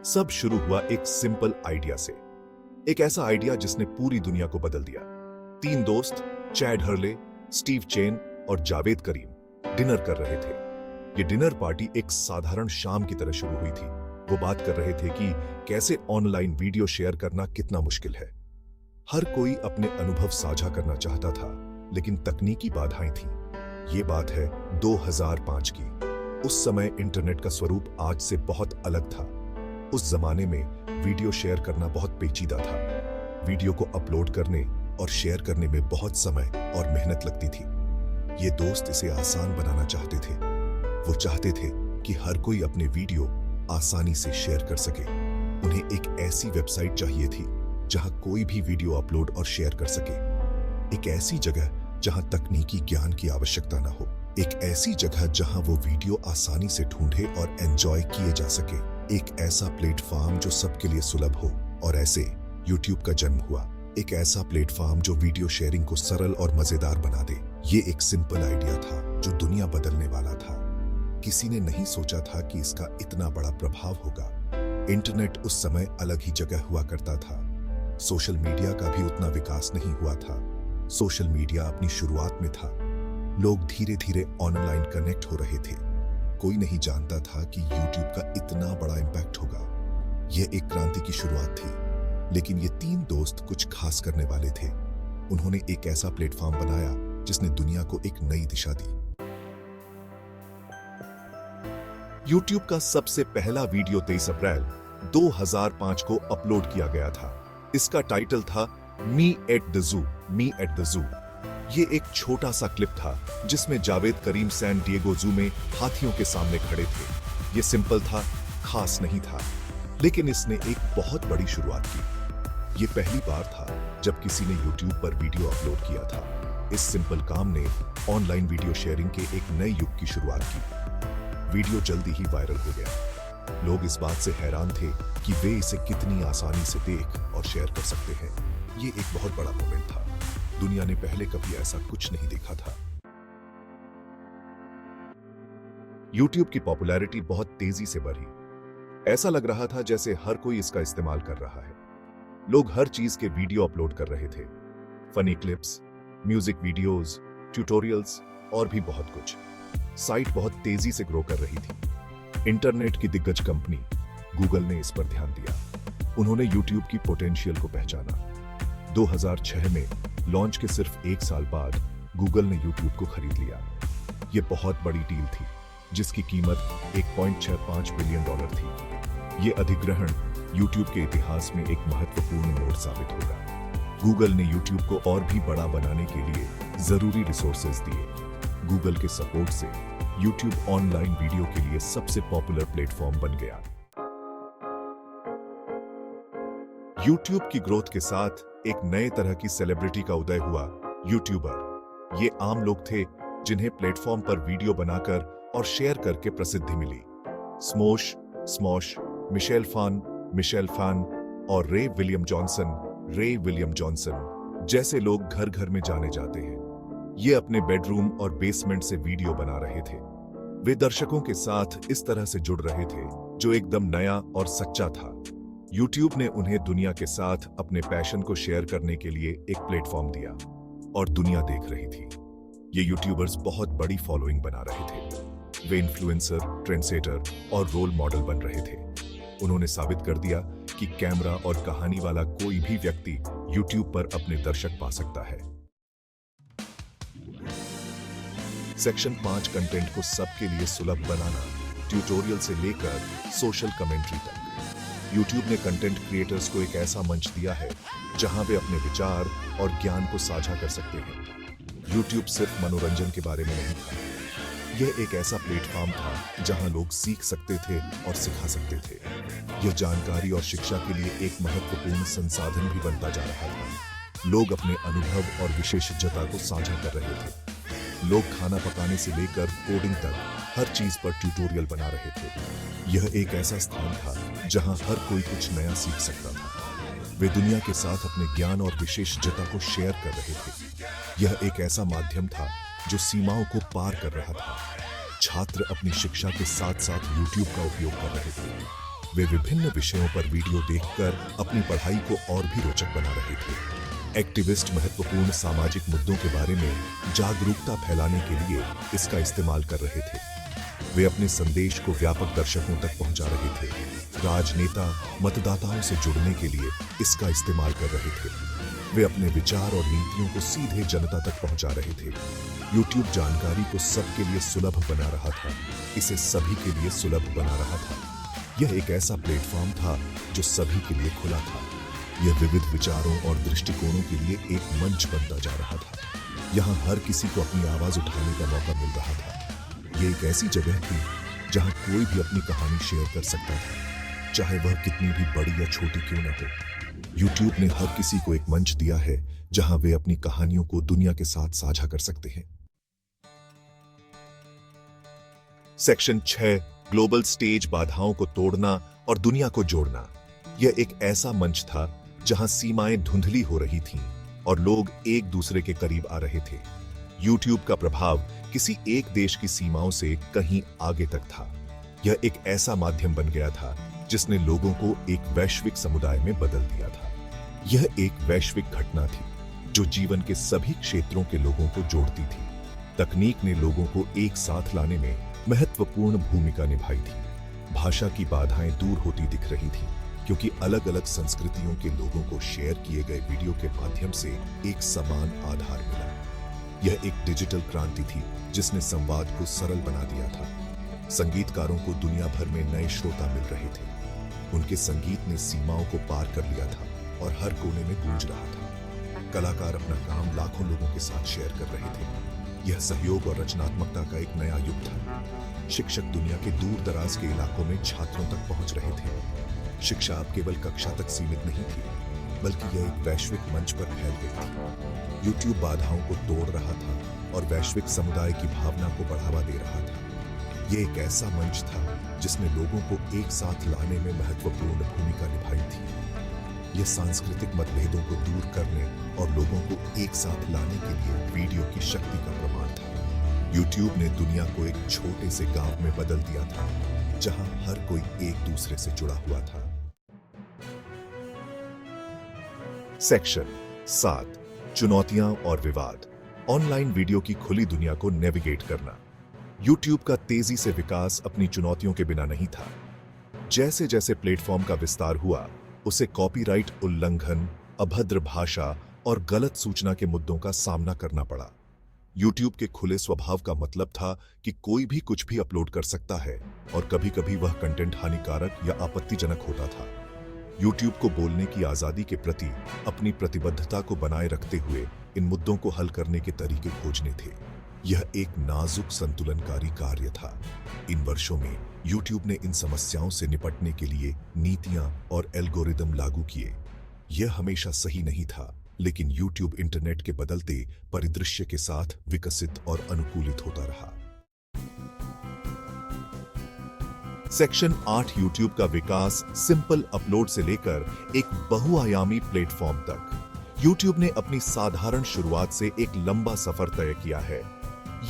सब शुरू हुआ एक सिंपल आइडिया से। एक ऐसा आइडिया जिसने पूरी दुनिया को बदल दिया। तीन दोस्त, चैड हर्ले, स्टीव चेन और जावेद करीम डिनर कर रहे थे। ये डिनर पार्टी एक साधारण शाम की तरह शुरू हुई थी। वो बात कर रहे थे कि कैसे ऑनलाइन वीडियो शेयर करना कितना मुश्किल है। हर कोई अपने अनुभव साझा करना चाहता था, लेकिन तकनीकी बाधाएं थीं। ये बात है 2005 की। उस समय इंटरनेट का स्वरूप आज से बहुत अलग था। उस जमाने में वीडियो शेयर करना बहुत पेचीदा था। वीडियो को अपलोड करने और शेयर करने में बहुत समय और मेहनत लगती थी। ये दोस्त इसे आसान बनाना चाहते थे। वो चाहते थे कि हर कोई अपने वीडियो आसानी से शेयर कर सके। उन्हें एक ऐसी वेबसाइट चाहिए थी जहां कोई भी वीडियो अपलोड और शेयर कर सके। एक ऐसी जगह जहां तकनीकी ज्ञान की आवश्यकता न हो। एक ऐसी जगह जहां वो वीडियो आसानी से ढूंढे और एंजॉय किए जा सके। एक ऐसा प्लेटफॉर्म जो सबके लिए सुलभ हो। और ऐसे YouTube का जन्म हुआ। एक ऐसा प्लेटफॉर्म जो वीडियो शेयरिंग को सरल और मजेदार बना दे। ये एक सिंपल आइडिया था जो दुनिया बदलने वाला था। किसी ने नहीं सोचा था कि इसका इतना बड़ा प्रभाव होगा। इंटरनेट उस समय अलग ही जगह हुआ करता था। सोशल मीडिया का भी उतना विकास नहीं हुआ था। सोशल मीडिया अपनी शुरुआत में था। लोग धीरे धीरे ऑनलाइन कनेक्ट हो रहे थे। कोई नहीं जानता था कि YouTube का इतना बड़ा इम्पैक्ट होगा। यह एक क्रांति की शुरुआत थी, लेकिन ये तीन दोस्त कुछ खास करने वाले थे। उन्होंने एक ऐसा प्लेटफॉर्म बनाया जिसने दुनिया को एक नई दिशा दी। YouTube का सबसे पहला वीडियो 23 अप्रैल 2005 को अपलोड किया गया था। इसका टाइटल था me at the zoo, me at the zoo. ये एक छोटा सा क्लिप था जिसमें जावेद करीम सैन डिएगो जू में हाथियों के सामने खड़े थे। ये सिंपल था, खास नहीं था, लेकिन इसने एक बहुत बड़ी शुरुआत की। ये पहली बार था जब किसी ने YouTube पर वीडियो अपलोड किया था। इस सिंपल काम ने ऑनलाइन वीडियो शेयरिंग के एक नए युग की शुरुआत की। वीडियो जल्दी ही वायरल हो गया। लोग इस बात से हैरान थे कि वे इसे कितनी आसानी से देख और शेयर कर सकते हैं। ये एक बहुत बड़ा मोमेंट था। दुनिया ने पहले कभी ऐसा कुछ नहीं देखा था। YouTube की पॉपुलैरिटी बहुत तेजी से बढ़ी। ऐसा लग रहा था जैसे हर कोई इसका इस्तेमाल कर रहा है। लोग हर चीज के वीडियो अपलोड कर रहे थे। Funny clips, music videos, tutorials और भी बहुत कुछ। साइट बहुत तेजी से ग्रो कर रही थी। इंटरनेट की दिग्गज कंपनी गूगल ने इस पर ध्यान दिया। उन्होंने YouTube की पोटेंशियल को पहचाना। 2006 में लॉन्च के सिर्फ एक साल बाद गूगल ने YouTube को खरीद लिया। यह बहुत बड़ी डील थी, जिसकी कीमत $1.65 बिलियन थी। यह अधिग्रहण YouTube के इतिहास में एक महत्वपूर्ण मोड़ साबित होगा। गूगल ने YouTube को और भी बड़ा बनाने के लिए जरूरी रिसोर्सेज दिए। गूगल के सपोर्ट से YouTube ऑनलाइन वीडियो के लिए सबसे पॉपुलर प्लेटफॉर्म बन गया। YouTube की ग्रोथ के साथ एक नए तरह की सेलिब्रिटी का उदय हुआ, यूट्यूबर। ये आम लोग थे जिन्हें प्लेटफॉर्म पर वीडियो बनाकर और शेयर करके प्रसिद्धि मिली। स्मोश, स्मॉश, मिशेल फान और रे विलियम जॉनसन जैसे लोग घर घर में जाने जाते हैं। ये अपने बेडरूम और बेसमेंट से वीडियो बना रहे थे। वे दर्शकों के साथ इस तरह से जुड़ रहे थे जो एकदम नया और सच्चा था। YouTube ने उन्हें दुनिया के साथ अपने पैशन को शेयर करने के लिए एक प्लेटफॉर्म दिया और दुनिया देख रही थी। ये यूट्यूबर्स बहुत बड़ी फॉलोइंग बना रहे थे। वे इन्फ्लुएंसर, ट्रेंडसेटर और रोल मॉडल बन रहे थे। उन्होंने साबित कर दिया कि कैमरा और कहानी वाला कोई भी व्यक्ति YouTube पर अपने दर्शक पा सकता है। सेक्शन 5 कंटेंट को सबके लिए सुलभ बनाना, ट्यूटोरियल से लेकर सोशल कमेंट्री तक। YouTube ने कंटेंट क्रिएटर्स को एक ऐसा मंच दिया है जहां वे अपने विचार और ज्ञान को साझा कर सकते हैं। YouTube सिर्फ मनोरंजन के बारे में नहीं था। यह एक ऐसा प्लेटफॉर्म था जहां लोग सीख सकते थे और सिखा सकते थे। यह जानकारी और शिक्षा के लिए एक महत्वपूर्ण संसाधन भी बनता जा रहा था। लोग अपने अनुभव और विशेषज्ञता को साझा कर रहे थे। लोग खाना पकाने से लेकर कोडिंग तक हर चीज पर ट्यूटोरियल बना रहे थे। यह एक ऐसा स्थान था जहां हर कोई कुछ नया सीख सकता था। वे दुनिया के साथ अपने ज्ञान और विशेषज्ञता को शेयर कर रहे थे। यह एक ऐसा माध्यम था जो सीमाओं को पार कर रहा था। छात्र अपनी शिक्षा के साथ साथ YouTube का उपयोग कर रहे थे। वे विभिन्न विषयों पर वीडियो देखकर अपनी पढ़ाई को और भी रोचक बना रहे थे। एक्टिविस्ट महत्वपूर्ण सामाजिक मुद्दों के बारे में जागरूकता फैलाने के लिए इसका इस्तेमाल कर रहे थे। वे अपने संदेश को व्यापक दर्शकों तक पहुंचा रहे थे। राजनेता मतदाताओं से जुड़ने के लिए इसका इस्तेमाल कर रहे थे। वे अपने विचार और नीतियों को सीधे जनता तक पहुंचा रहे थे। YouTube जानकारी को सबके लिए सुलभ बना रहा था, इसे सभी के लिए सुलभ बना रहा था। यह एक ऐसा प्लेटफॉर्म था जो सभी के लिए खुला था। यह विविध विचारों और दृष्टिकोणों के लिए एक मंच बनता जा रहा था। यहाँ हर किसी को अपनी आवाज उठाने का मौका मिल रहा था। ये एक ऐसी जगह थी जहाँ कोई भी अपनी कहानी शेयर कर सकता था, चाहे वह कितनी भी बड़ी या छोटी क्यों न हो। YouTube ने हर किसी को एक मंच दिया है जहां वे अपनी कहानियों को दुनिया के साथ साझा कर सकते हैं। सेक्शन 6 ग्लोबल स्टेज बाधाओं को तोड़ना और दुनिया को जोड़ना। यह एक ऐसा मंच था जहां सीमाएं धुंधली हो रही थीं और लोग एक दूसरे के करीब आ रहे थे। YouTube का प्रभाव किसी एक देश की सीमाओं से कहीं आगे तक था। यह एक ऐसा माध्यम बन गया था जिसने लोगों को एक वैश्विक समुदाय में बदल दिया था। यह एक वैश्विक घटना थी जो जीवन के सभी क्षेत्रों के लोगों को जोड़ती थी। तकनीक ने लोगों को एक साथ लाने में महत्वपूर्ण भूमिका निभाई थी। भाषा की बाधाएं दूर होती दिख रही थी क्योंकि अलग-अलग संस्कृतियों के लोगों को शेयर किए गए वीडियो के माध्यम से एक समान आधार मिला। यह एक डिजिटल क्रांति थी जिसने संवाद को सरल बना दिया था। संगीतकारों को दुनिया भर में नए श्रोता मिल रहे थे। उनके संगीत ने सीमाओं को पार कर लिया था और हर कोने में गूंज रहा था। कलाकार अपना काम लाखों लोगों के साथ शेयर कर रहे थे। यह सहयोग और रचनात्मकता का एक नया युग था। शिक्षक दुनिया के दूर दराज के इलाकों में छात्रों तक पहुंच रहे थे। शिक्षा अब केवल कक्षा तक सीमित नहीं थी, बल्कि यह एक वैश्विक मंच पर फैल गई थी। YouTube बाधाओं को तोड़ रहा था और वैश्विक समुदाय की भावना को बढ़ावा दे रहा था। यह एक ऐसा मंच था जिसने लोगों को एक साथ लाने में महत्वपूर्ण भूमिका निभाई थी। यह सांस्कृतिक मतभेदों को दूर करने और लोगों को एक साथ लाने के लिए वीडियो की शक्ति का प्रमाण था। YouTube ने दुनिया को एक छोटे से गांव में बदल दिया था, जहां हर कोई एक दूसरे से जुड़ा हुआ था। सेक्शन 7 चुनौतियां और विवाद। ऑनलाइन वीडियो की खुली दुनिया को नेविगेट करना। YouTube का तेजी से विकास अपनी चुनौतियों के बिना नहीं था। जैसे जैसे प्लेटफॉर्म का विस्तार हुआ, उसे कॉपीराइट उल्लंघन, अभद्र भाषा और गलत सूचना के मुद्दों का सामना करना पड़ा। YouTube के खुले स्वभाव का मतलब था कि कोई भी कुछ भी अपलोड कर सकता है और कभी-कभी वह कंटेंट हानिकारक या आपत्तिजनक होता था। YouTube को बोलने की आजादी के प्रति अपनी प्रतिबद्धता को बनाए रखते हुए इन मुद्दों को हल करने के तरीके खोजने थे। यह एक नाजुक संतुलनकारी कार्य था। इन वर्षों में YouTube ने इन समस्याओं से निपटने के लिए नीतियां और एल्गोरिदम लागू किए। यह हमेशा सही नहीं था, लेकिन YouTube इंटरनेट के बदलते परिदृश्य के साथ विकसित और अनुकूलित होता रहा। सेक्शन 8 YouTube का विकास सिंपल अपलोड से लेकर एक बहुआयामी प्लेटफॉर्म तक। YouTube ने अपनी साधारण शुरुआत से एक लंबा सफर तय किया है।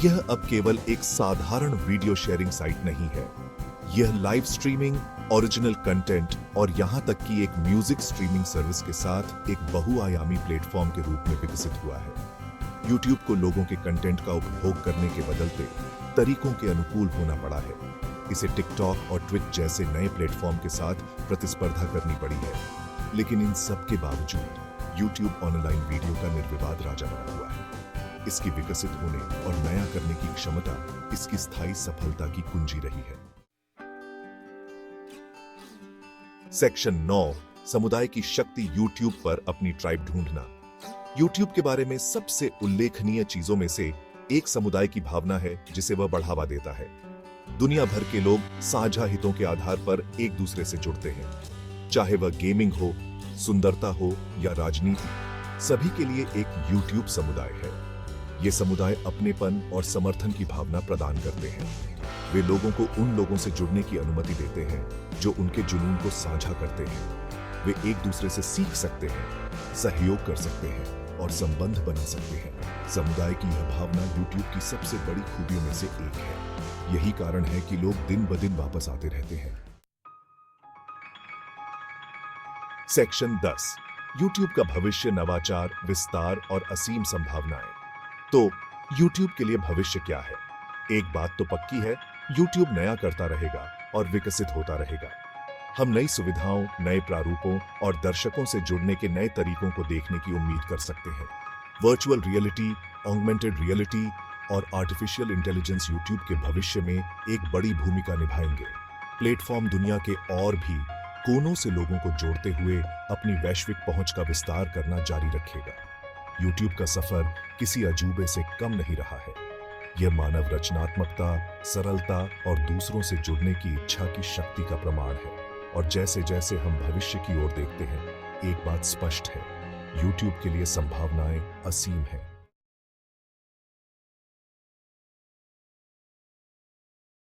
यह अब केवल एक साधारण वीडियो शेयरिंग साइट नहीं है। यह लाइव स्ट्रीमिंग, ओरिजिनल कंटेंट और यहां तक कि एक म्यूजिक स्ट्रीमिंग सर्विस के साथ एक बहुआयामी प्लेटफॉर्म के रूप में विकसित हुआ है। YouTube को लोगों के कंटेंट का उपभोग करने के बदलते तरीकों के अनुकूल होना पड़ा है। इसे टिकटॉक और ट्विच जैसे नए प्लेटफॉर्म के साथ प्रतिस्पर्धा करनी पड़ी है, लेकिन इन सब के बावजूद YouTube ऑनलाइन वीडियो का निर्विवाद राजा बना हुआ है। इसकी विकसित होने और नया करने की क्षमता इसकी स्थायी सफलता की कुंजी रही है। सेक्शन 9 समुदाय की शक्ति। YouTube पर अपनी ट्राइब ढूंढना। YouTube के बारे में सबसे उल्लेखनीय चीजों में से एक समुदाय की भावना है जिसे वह बढ़ावा देता है। दुनिया भर के लोग साझा हितों के आधार पर एक दूसरे से जुड़ते हैं, चाहे वह गेमिंग हो, सुंदरता हो या राजनीति। सभी के लिए एक YouTube समुदाय है। ये समुदाय अपनेपन और समर्थन की भावना प्रदान करते हैं। वे लोगों को उन लोगों से जुड़ने की अनुमति देते हैं जो उनके जुनून को साझा करते हैं। वे एक दूसरे से सीख सकते हैं, सहयोग कर सकते हैं और संबंध बना सकते हैं। समुदाय की यह भावना YouTube की सबसे बड़ी खूबियों में से एक है। यही कारण है कि लोग दिन ब दिन वापस आते रहते हैं। सेक्शन 10, YouTube का भविष्य, नवाचार, विस्तार और असीम संभावनाएं। तो YouTube के लिए भविष्य क्या है? एक बात तो पक्की है, YouTube नया करता रहेगा और विकसित होता रहेगा। हम नई सुविधाओं, नए प्रारूपों और दर्शकों से जुड़ने के नए तरीकों को देखने की उम्मीद कर सकते हैं। वर्चुअल रियलिटी, ऑगमेंटेड रियलिटी और आर्टिफिशियल इंटेलिजेंस YouTube के भविष्य में एक बड़ी भूमिका निभाएंगे। प्लेटफॉर्म दुनिया के और भी कोनों से लोगों को जोड़ते हुए अपनी वैश्विक पहुंच का विस्तार करना जारी रखेगा। YouTube का सफर किसी अजूबे से कम नहीं रहा है। यह मानव रचनात्मकता, सरलता और दूसरों से जुड़ने की इच्छा की शक्ति का प्रमाण है। और जैसे जैसे हम भविष्य की ओर देखते हैं, एक बात स्पष्ट है, YouTube के लिए संभावनाएं असीम हैं।